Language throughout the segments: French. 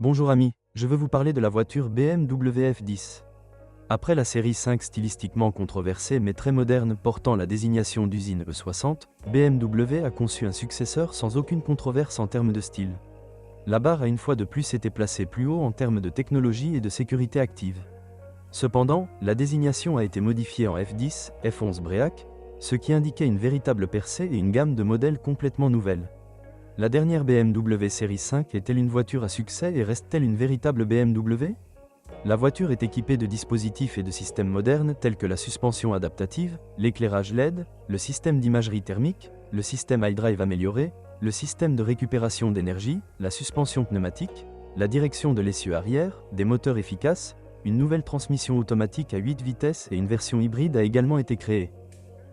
Bonjour amis, je veux vous parler de la voiture BMW F10. Après la série 5 stylistiquement controversée mais très moderne portant la désignation d'usine E60, BMW a conçu un successeur sans aucune controverse en termes de style. La barre a une fois de plus été placée plus haut en termes de technologie et de sécurité active. Cependant, la désignation a été modifiée en F10, F11 Break, ce qui indiquait une véritable percée et une gamme de modèles complètement nouvelle. La dernière BMW Série 5 est-elle une voiture à succès et reste-t-elle une véritable BMW? La voiture est équipée de dispositifs et de systèmes modernes tels que la suspension adaptative, l'éclairage LED, le système d'imagerie thermique, le système iDrive amélioré, le système de récupération d'énergie, la suspension pneumatique, la direction de l'essieu arrière, des moteurs efficaces, une nouvelle transmission automatique à 8 vitesses et une version hybride a également été créée.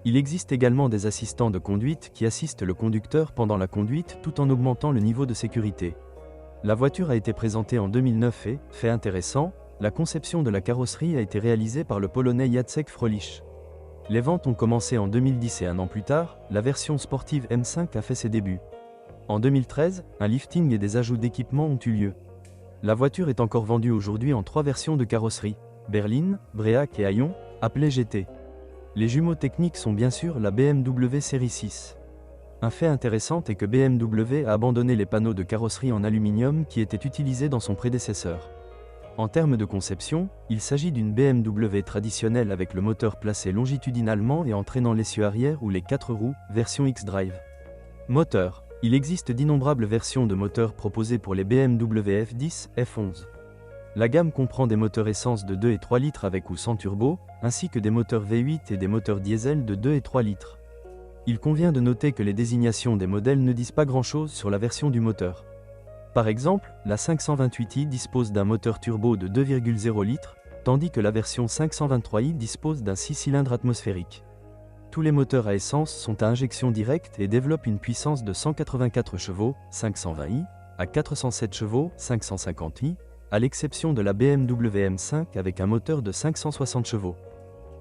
Il existe également des assistants de conduite qui assistent le conducteur pendant la conduite tout en augmentant le niveau de sécurité. La voiture a été présentée en 2009 et, fait intéressant, la conception de la carrosserie a été réalisée par le Polonais Jacek Frolich. Les ventes ont commencé en 2010 et un an plus tard, la version sportive M5 a fait ses débuts. En 2013, un lifting et des ajouts d'équipement ont eu lieu. La voiture est encore vendue aujourd'hui en 3 versions de carrosserie, berline, Break et Aion, appelées GT. Les jumeaux techniques sont bien sûr la BMW Série 6. Un fait intéressant est que BMW a abandonné les panneaux de carrosserie en aluminium qui étaient utilisés dans son prédécesseur. En termes de conception, il s'agit d'une BMW traditionnelle avec le moteur placé longitudinalement et entraînant l'essieu arrière ou les 4 roues, version X-Drive. Moteur. Il existe d'innombrables versions de moteurs proposées pour les BMW F10, F11. La gamme comprend des moteurs essence de 2 et 3 litres avec ou sans turbo, ainsi que des moteurs V8 et des moteurs diesel de 2 et 3 litres. Il convient de noter que les désignations des modèles ne disent pas grand-chose sur la version du moteur. Par exemple, la 528i dispose d'un moteur turbo de 2,0 litres, tandis que la version 523i dispose d'un 6 cylindres atmosphériques. Tous les moteurs à essence sont à injection directe et développent une puissance de 184 chevaux, 520i, à 407 chevaux, 550i, à l'exception de la BMW M5 avec un moteur de 560 chevaux.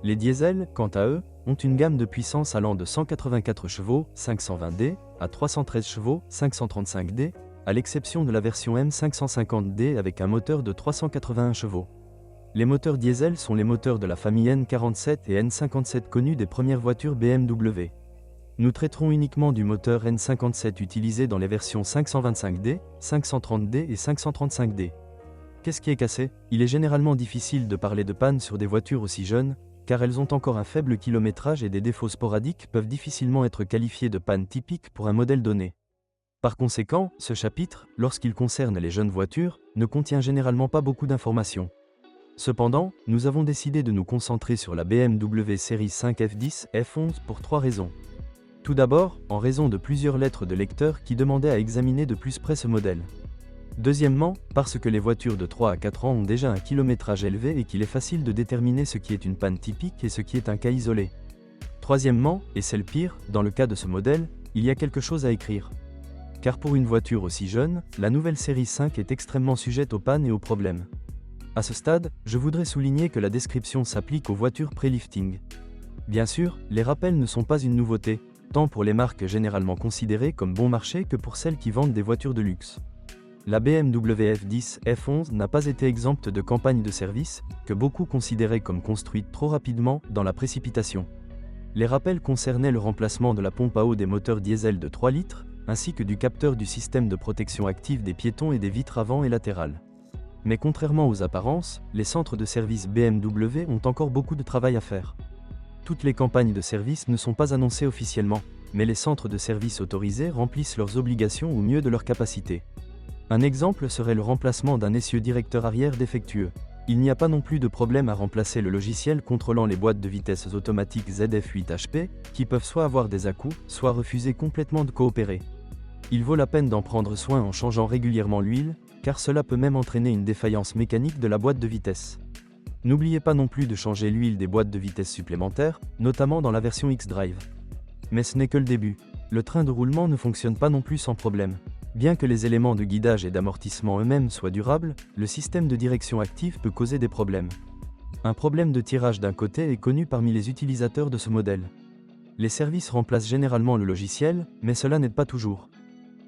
Les diesels, quant à eux, ont une gamme de puissance allant de 184 chevaux, 520D, à 313 chevaux, 535D, à l'exception de la version M550D avec un moteur de 381 chevaux. Les moteurs diesel sont les moteurs de la famille N47 et N57 connus des premières voitures BMW. Nous traiterons uniquement du moteur N57 utilisé dans les versions 525D, 530D et 535D. Qu'est-ce qui est cassé? Il est généralement difficile de parler de panne sur des voitures aussi jeunes, car elles ont encore un faible kilométrage et des défauts sporadiques peuvent difficilement être qualifiés de panne typique pour un modèle donné. Par conséquent, ce chapitre, lorsqu'il concerne les jeunes voitures, ne contient généralement pas beaucoup d'informations. Cependant, nous avons décidé de nous concentrer sur la BMW Série 5 F10, F11 pour 3 raisons. Tout d'abord, en raison de plusieurs lettres de lecteurs qui demandaient à examiner de plus près ce modèle. Deuxièmement, parce que les voitures de 3 à 4 ans ont déjà un kilométrage élevé et qu'il est facile de déterminer ce qui est une panne typique et ce qui est un cas isolé. Troisièmement, et c'est le pire, dans le cas de ce modèle, il y a quelque chose à écrire. Car pour une voiture aussi jeune, la nouvelle série 5 est extrêmement sujette aux pannes et aux problèmes. À ce stade, je voudrais souligner que la description s'applique aux voitures pré-lifting. Bien sûr, les rappels ne sont pas une nouveauté, tant pour les marques généralement considérées comme bon marché que pour celles qui vendent des voitures de luxe. La BMW F10, F11 n'a pas été exempte de campagnes de service, que beaucoup considéraient comme construites trop rapidement, dans la précipitation. Les rappels concernaient le remplacement de la pompe à eau des moteurs diesel de 3 litres, ainsi que du capteur du système de protection active des piétons et des vitres avant et latérales. Mais contrairement aux apparences, les centres de service BMW ont encore beaucoup de travail à faire. Toutes les campagnes de service ne sont pas annoncées officiellement, mais les centres de service autorisés remplissent leurs obligations au mieux de leur capacité. Un exemple serait le remplacement d'un essieu directeur arrière défectueux. Il n'y a pas non plus de problème à remplacer le logiciel contrôlant les boîtes de vitesses automatiques ZF8HP, qui peuvent soit avoir des à-coups, soit refuser complètement de coopérer. Il vaut la peine d'en prendre soin en changeant régulièrement l'huile, car cela peut même entraîner une défaillance mécanique de la boîte de vitesse. N'oubliez pas non plus de changer l'huile des boîtes de vitesse supplémentaires, notamment dans la version X-Drive. Mais ce n'est que le début. Le train de roulement ne fonctionne pas non plus sans problème. Bien que les éléments de guidage et d'amortissement eux-mêmes soient durables, le système de direction active peut causer des problèmes. Un problème de tirage d'un côté est connu parmi les utilisateurs de ce modèle. Les services remplacent généralement le logiciel, mais cela n'aide pas toujours.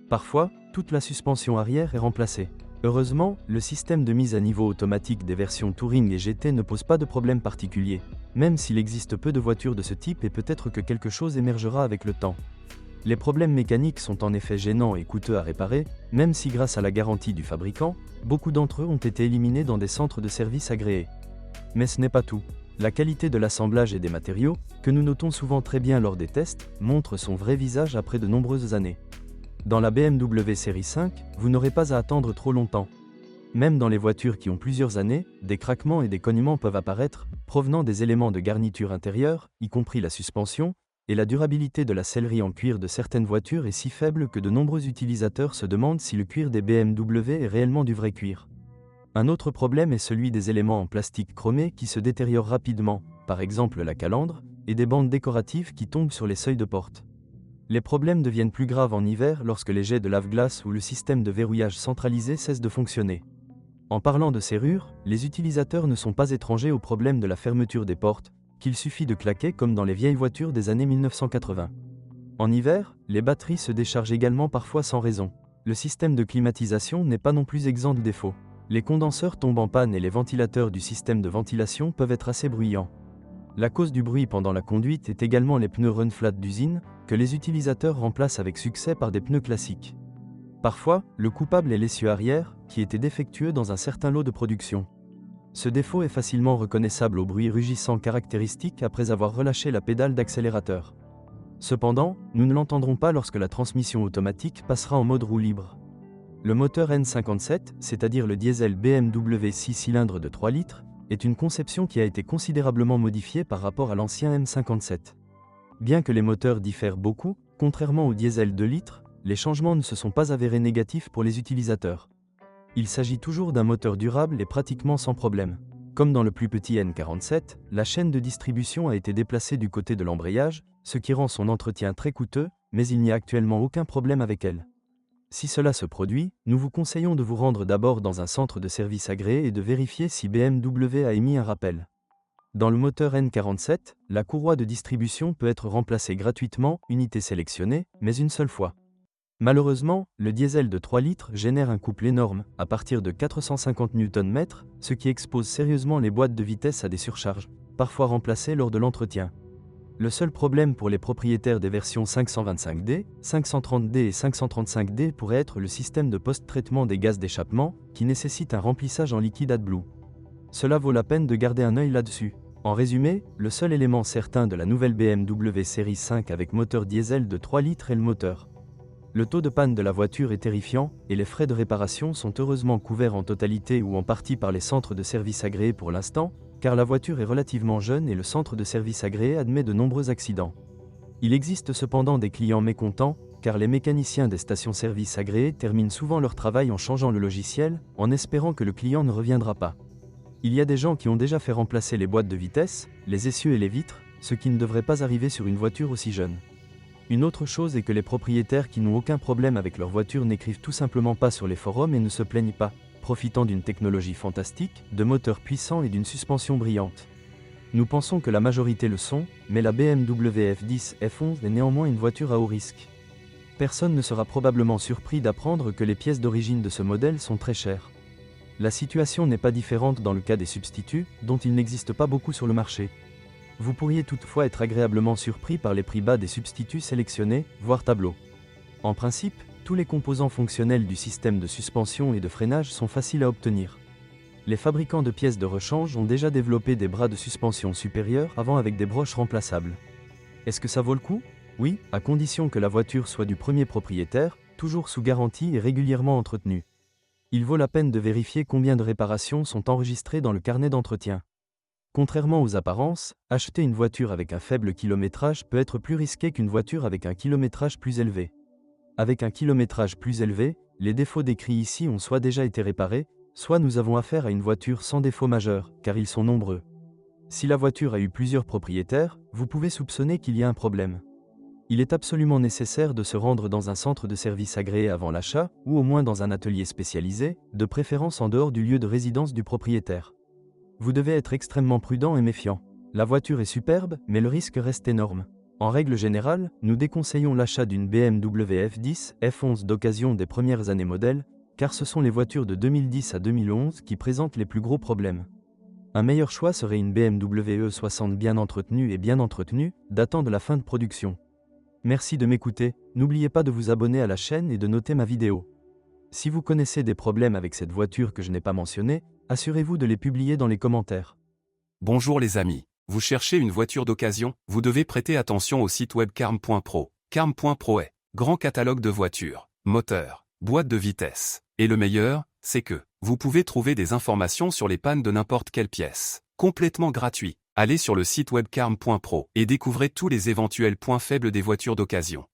Parfois, toute la suspension arrière est remplacée. Heureusement, le système de mise à niveau automatique des versions Touring et GT ne pose pas de problème particulier, même s'il existe peu de voitures de ce type et peut-être que quelque chose émergera avec le temps. Les problèmes mécaniques sont en effet gênants et coûteux à réparer, même si grâce à la garantie du fabricant, beaucoup d'entre eux ont été éliminés dans des centres de service agréés. Mais ce n'est pas tout. La qualité de l'assemblage et des matériaux, que nous notons souvent très bien lors des tests, montre son vrai visage après de nombreuses années. Dans la BMW série 5, vous n'aurez pas à attendre trop longtemps. Même dans les voitures qui ont plusieurs années, des craquements et des cognements peuvent apparaître, provenant des éléments de garniture intérieure, y compris la suspension, et la durabilité de la sellerie en cuir de certaines voitures est si faible que de nombreux utilisateurs se demandent si le cuir des BMW est réellement du vrai cuir. Un autre problème est celui des éléments en plastique chromé qui se détériorent rapidement, par exemple la calandre, et des bandes décoratives qui tombent sur les seuils de porte. Les problèmes deviennent plus graves en hiver lorsque les jets de lave-glace ou le système de verrouillage centralisé cessent de fonctionner. En parlant de serrure, les utilisateurs ne sont pas étrangers au problème de la fermeture des portes, qu'il suffit de claquer comme dans les vieilles voitures des années 1980. En hiver, les batteries se déchargent également parfois sans raison. Le système de climatisation n'est pas non plus exempt de défauts. Les condenseurs tombent en panne et les ventilateurs du système de ventilation peuvent être assez bruyants. La cause du bruit pendant la conduite est également les pneus run flat d'usine, que les utilisateurs remplacent avec succès par des pneus classiques. Parfois, le coupable est l'essieu arrière, qui était défectueux dans un certain lot de production. Ce défaut est facilement reconnaissable au bruit rugissant caractéristique après avoir relâché la pédale d'accélérateur. Cependant, nous ne l'entendrons pas lorsque la transmission automatique passera en mode roue libre. Le moteur N57, c'est-à-dire le diesel BMW 6 cylindres de 3 litres, est une conception qui a été considérablement modifiée par rapport à l'ancien M57. Bien que les moteurs diffèrent beaucoup, contrairement au diesel 2 litres, les changements ne se sont pas avérés négatifs pour les utilisateurs. Il s'agit toujours d'un moteur durable et pratiquement sans problème. Comme dans le plus petit N47, la chaîne de distribution a été déplacée du côté de l'embrayage, ce qui rend son entretien très coûteux, mais il n'y a actuellement aucun problème avec elle. Si cela se produit, nous vous conseillons de vous rendre d'abord dans un centre de service agréé et de vérifier si BMW a émis un rappel. Dans le moteur N47, la courroie de distribution peut être remplacée gratuitement, unité sélectionnée, mais une seule fois. Malheureusement, le diesel de 3 litres génère un couple énorme, à partir de 450 Nm, ce qui expose sérieusement les boîtes de vitesse à des surcharges, parfois remplacées lors de l'entretien. Le seul problème pour les propriétaires des versions 525D, 530D et 535D pourrait être le système de post-traitement des gaz d'échappement, qui nécessite un remplissage en liquide AdBlue. Cela vaut la peine de garder un œil là-dessus. En résumé, le seul élément certain de la nouvelle BMW série 5 avec moteur diesel de 3 litres est le moteur. Le taux de panne de la voiture est terrifiant, et les frais de réparation sont heureusement couverts en totalité ou en partie par les centres de service agréés pour l'instant, car la voiture est relativement jeune et le centre de service agréé admet de nombreux accidents. Il existe cependant des clients mécontents, car les mécaniciens des stations-service agréées terminent souvent leur travail en changeant le logiciel, en espérant que le client ne reviendra pas. Il y a des gens qui ont déjà fait remplacer les boîtes de vitesse, les essieux et les vitres, ce qui ne devrait pas arriver sur une voiture aussi jeune. Une autre chose est que les propriétaires qui n'ont aucun problème avec leur voiture n'écrivent tout simplement pas sur les forums et ne se plaignent pas, profitant d'une technologie fantastique, de moteurs puissants et d'une suspension brillante. Nous pensons que la majorité le sont, mais la BMW F10 F11 est néanmoins une voiture à haut risque. Personne ne sera probablement surpris d'apprendre que les pièces d'origine de ce modèle sont très chères. La situation n'est pas différente dans le cas des substituts, dont il n'existe pas beaucoup sur le marché. Vous pourriez toutefois être agréablement surpris par les prix bas des substituts sélectionnés, voire tableau. En principe, tous les composants fonctionnels du système de suspension et de freinage sont faciles à obtenir. Les fabricants de pièces de rechange ont déjà développé des bras de suspension supérieurs avant avec des broches remplaçables. Est-ce que ça vaut le coup? Oui, à condition que la voiture soit du premier propriétaire, toujours sous garantie et régulièrement entretenue. Il vaut la peine de vérifier combien de réparations sont enregistrées dans le carnet d'entretien. Contrairement aux apparences, acheter une voiture avec un faible kilométrage peut être plus risqué qu'une voiture avec un kilométrage plus élevé. Avec un kilométrage plus élevé, les défauts décrits ici ont soit déjà été réparés, soit nous avons affaire à une voiture sans défaut majeur, car ils sont nombreux. Si la voiture a eu plusieurs propriétaires, vous pouvez soupçonner qu'il y a un problème. Il est absolument nécessaire de se rendre dans un centre de service agréé avant l'achat, ou au moins dans un atelier spécialisé, de préférence en dehors du lieu de résidence du propriétaire. Vous devez être extrêmement prudent et méfiant. La voiture est superbe, mais le risque reste énorme. En règle générale, nous déconseillons l'achat d'une BMW F10, F11 d'occasion des premières années modèles, car ce sont les voitures de 2010 à 2011 qui présentent les plus gros problèmes. Un meilleur choix serait une BMW E60 bien entretenue et bien entretenue, datant de la fin de production. Merci de m'écouter, n'oubliez pas de vous abonner à la chaîne et de noter ma vidéo. Si vous connaissez des problèmes avec cette voiture que je n'ai pas mentionné, assurez-vous de les publier dans les commentaires. Bonjour les amis, vous cherchez une voiture d'occasion, vous devez prêter attention au site web carm.pro. Carm.pro est grand catalogue de voitures, moteurs, boîtes de vitesse. Et le meilleur, c'est que vous pouvez trouver des informations sur les pannes de n'importe quelle pièce, complètement gratuit. Allez sur le site web carm.pro et découvrez tous les éventuels points faibles des voitures d'occasion.